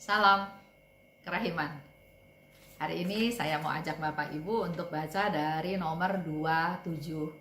Salam kerahiman. Hari ini saya mau ajak Bapak Ibu untuk baca dari nomor 270.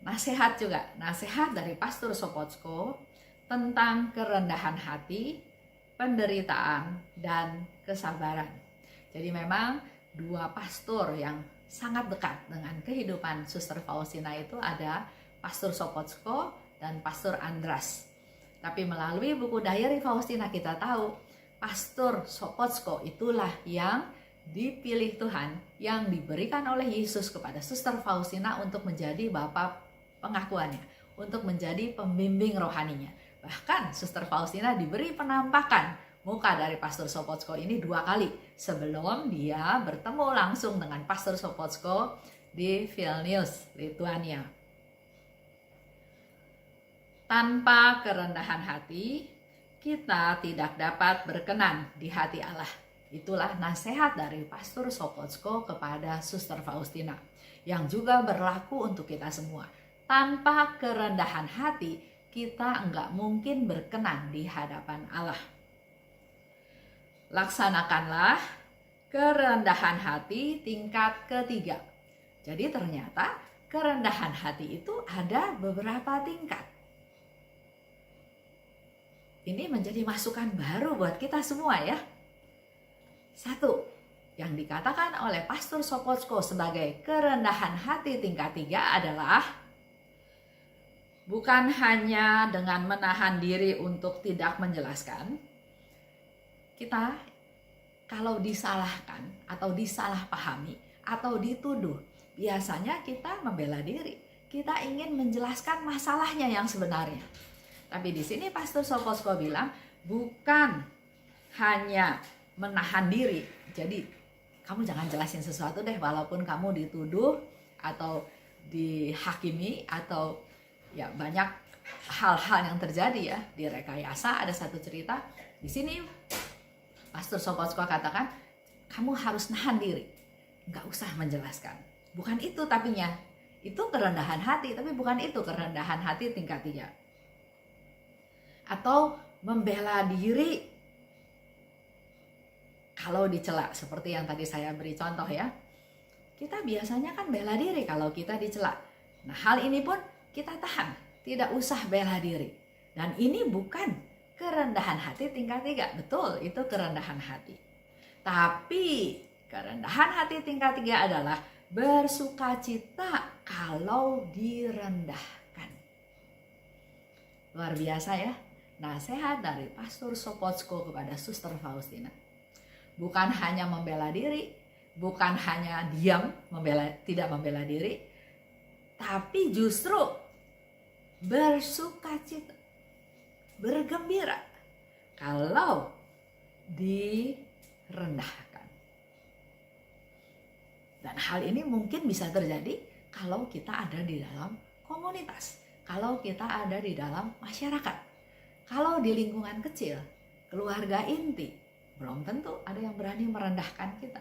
Nasihat dari Pastor Sopocko tentang kerendahan hati, penderitaan, dan kesabaran. Jadi memang dua pastor yang sangat dekat dengan kehidupan Suster Faustina itu ada Pastor Sopocko dan Pastor Andras. Tapi melalui buku Diary Faustina kita tahu Pastor Sopocko itulah yang dipilih Tuhan, yang diberikan oleh Yesus kepada Suster Faustina untuk menjadi bapa pengakuannya, untuk menjadi pembimbing rohaninya. Bahkan Suster Faustina diberi penampakan muka dari Pastor Sopocko ini 2 kali sebelum dia bertemu langsung dengan Pastor Sopocko di Vilnius, Lithuania. Tanpa kerendahan hati, kita tidak dapat berkenan di hati Allah. Itulah nasihat dari Pastor Sopocko kepada Suster Faustina, yang juga berlaku untuk kita semua. Tanpa kerendahan hati, kita enggak mungkin berkenan di hadapan Allah. Laksanakanlah kerendahan hati tingkat ketiga. Jadi ternyata kerendahan hati itu ada beberapa tingkat. Ini menjadi masukan baru buat kita semua ya. 1. Yang dikatakan oleh Pastor Sopocko sebagai kerendahan hati tingkat 3 adalah bukan hanya dengan menahan diri untuk tidak menjelaskan. Kita kalau disalahkan atau disalahpahami atau dituduh, biasanya kita membela diri. Kita ingin menjelaskan masalahnya yang sebenarnya. Tapi di sini Pastor Sopocko bilang bukan hanya menahan diri. Jadi kamu jangan jelasin sesuatu deh walaupun kamu dituduh atau dihakimi atau ya banyak hal-hal yang terjadi ya di rekayasa. Ada satu cerita di sini Pastor Sopocko katakan kamu harus nahan diri, nggak usah menjelaskan. Bukan itu tapinya, itu kerendahan hati, tapi bukan itu kerendahan hati tingkat 3. Atau membela diri kalau dicela, seperti yang tadi saya beri contoh ya. Kita biasanya kan bela diri kalau kita dicela. Nah, hal ini pun kita tahan, tidak usah bela diri. Dan ini bukan kerendahan hati tingkat 3. Betul, itu kerendahan hati. Tapi kerendahan hati tingkat 3 adalah bersukacita kalau direndahkan. Luar biasa ya. Nasihat dari Pastor Sopocko kepada Suster Faustina. Bukan hanya membela diri, bukan hanya diam, tidak membela diri, tapi justru bersukacita, bergembira kalau direndahkan. Dan hal ini mungkin bisa terjadi kalau kita ada di dalam komunitas, kalau kita ada di dalam masyarakat. Kalau di lingkungan kecil, keluarga inti, belum tentu ada yang berani merendahkan kita.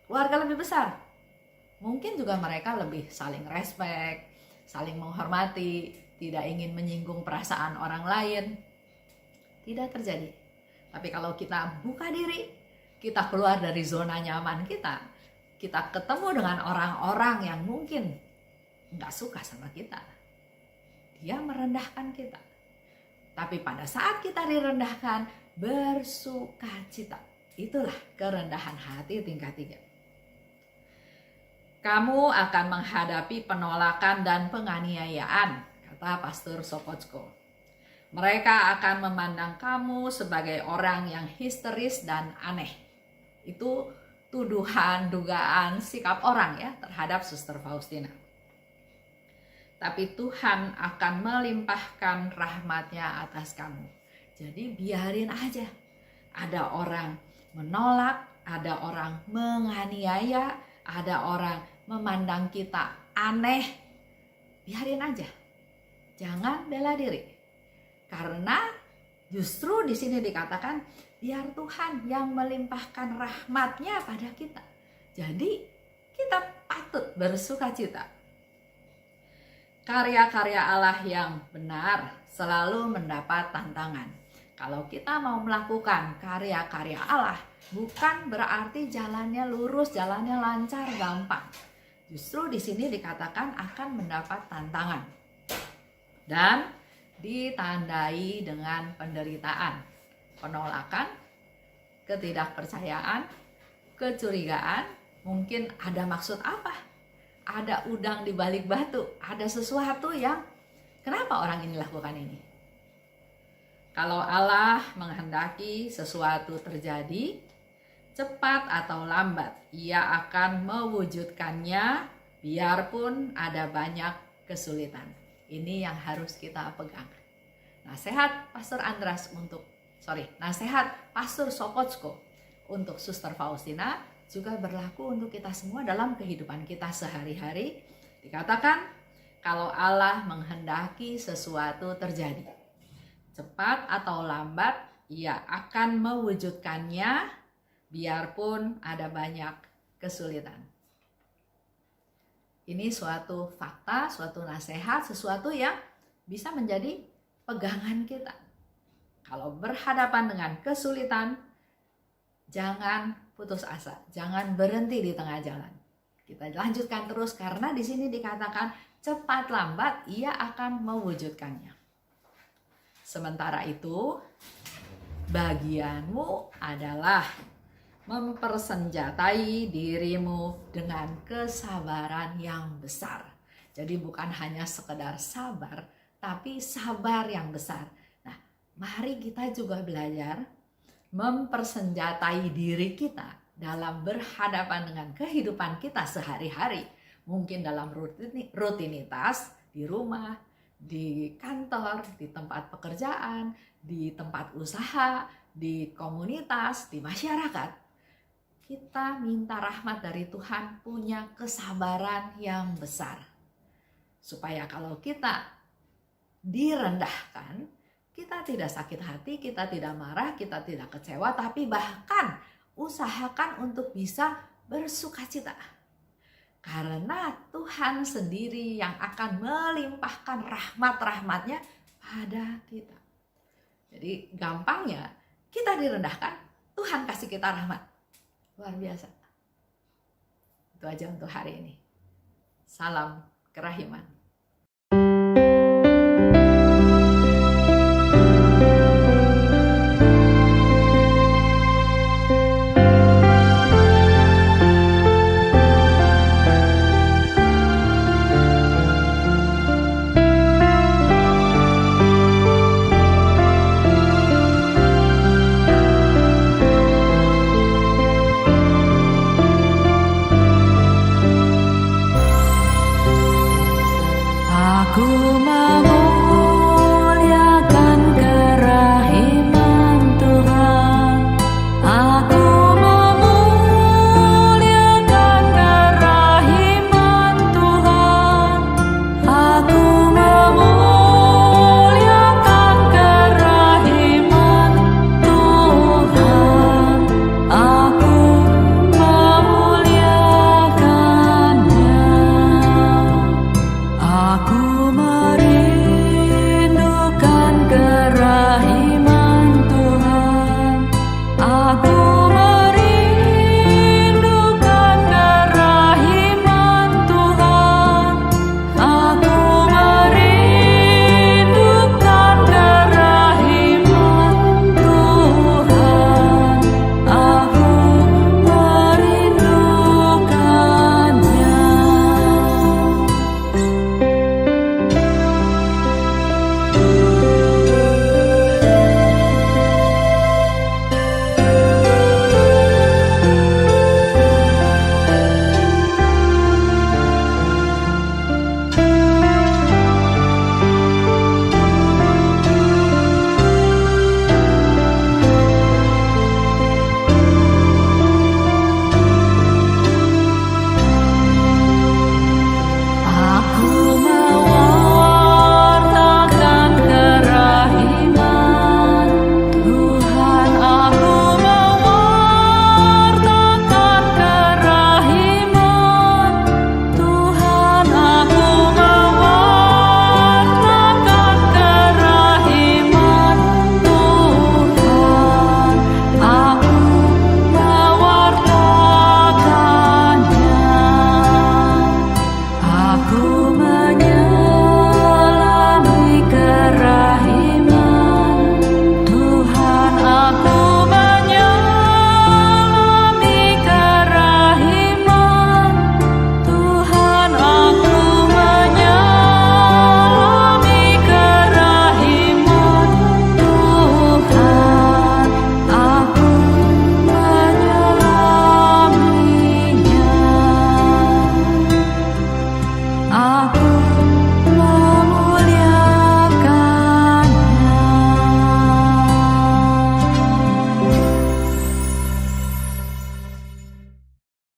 Keluarga lebih besar, mungkin juga mereka lebih saling respect, saling menghormati, tidak ingin menyinggung perasaan orang lain. Tidak terjadi. Tapi kalau kita buka diri, kita keluar dari zona nyaman kita ketemu dengan orang-orang yang mungkin nggak suka sama kita. Dia merendahkan kita. Tapi pada saat kita direndahkan, bersukacita. Itulah kerendahan hati tingkat 3. Kamu akan menghadapi penolakan dan penganiayaan, kata Pastor Sopocko. Mereka akan memandang kamu sebagai orang yang histeris dan aneh. Itu tuduhan, dugaan, sikap orang ya terhadap Suster Faustina. Tapi Tuhan akan melimpahkan rahmat-Nya atas kamu. Jadi biarin aja. Ada orang menolak, ada orang menganiaya, ada orang memandang kita aneh. Biarin aja. Jangan bela diri. Karena justru di sini dikatakan biar Tuhan yang melimpahkan rahmat-Nya pada kita. Jadi kita patut bersukacita. karya-karya Allah yang benar selalu mendapat tantangan. Kalau kita mau melakukan karya-karya Allah, bukan berarti jalannya lurus, jalannya lancar, gampang. Justru di sini dikatakan akan mendapat tantangan dan ditandai dengan penderitaan, penolakan, ketidakpercayaan, kecurigaan. Mungkin ada maksud apa? Ada udang di balik batu, ada sesuatu yang kenapa orang ini lakukan ini? Kalau Allah menghendaki sesuatu terjadi, cepat atau lambat, Ia akan mewujudkannya biarpun ada banyak kesulitan. Ini yang harus kita pegang. Nasihat Pastor Sopocko untuk Suster Faustina juga berlaku untuk kita semua dalam kehidupan kita sehari-hari. Dikatakan kalau Allah menghendaki sesuatu terjadi, cepat atau lambat Ia akan mewujudkannya biarpun ada banyak kesulitan. Ini suatu fakta, suatu nasihat, sesuatu yang bisa menjadi pegangan kita. Kalau berhadapan dengan kesulitan, jangan putus asa, jangan berhenti di tengah jalan. Kita lanjutkan terus karena di sini dikatakan cepat lambat Ia akan mewujudkannya. Sementara itu, bagianmu adalah mempersenjatai dirimu dengan kesabaran yang besar. Jadi bukan hanya sekedar sabar, tapi sabar yang besar. Nah, mari kita juga belajar mempersenjatai diri kita dalam berhadapan dengan kehidupan kita sehari-hari. Mungkin dalam rutinitas di rumah, di kantor, di tempat pekerjaan, di tempat usaha, di komunitas, di masyarakat. Kita minta rahmat dari Tuhan, punya kesabaran yang besar. Supaya kalau kita direndahkan, kita tidak sakit hati, kita tidak marah, kita tidak kecewa, tapi bahkan usahakan untuk bisa bersukacita. Karena Tuhan sendiri yang akan melimpahkan rahmat-rahmatnya pada kita. Jadi gampangnya kita direndahkan, Tuhan kasih kita rahmat. Luar biasa. Itu aja untuk hari ini. Salam kerahiman.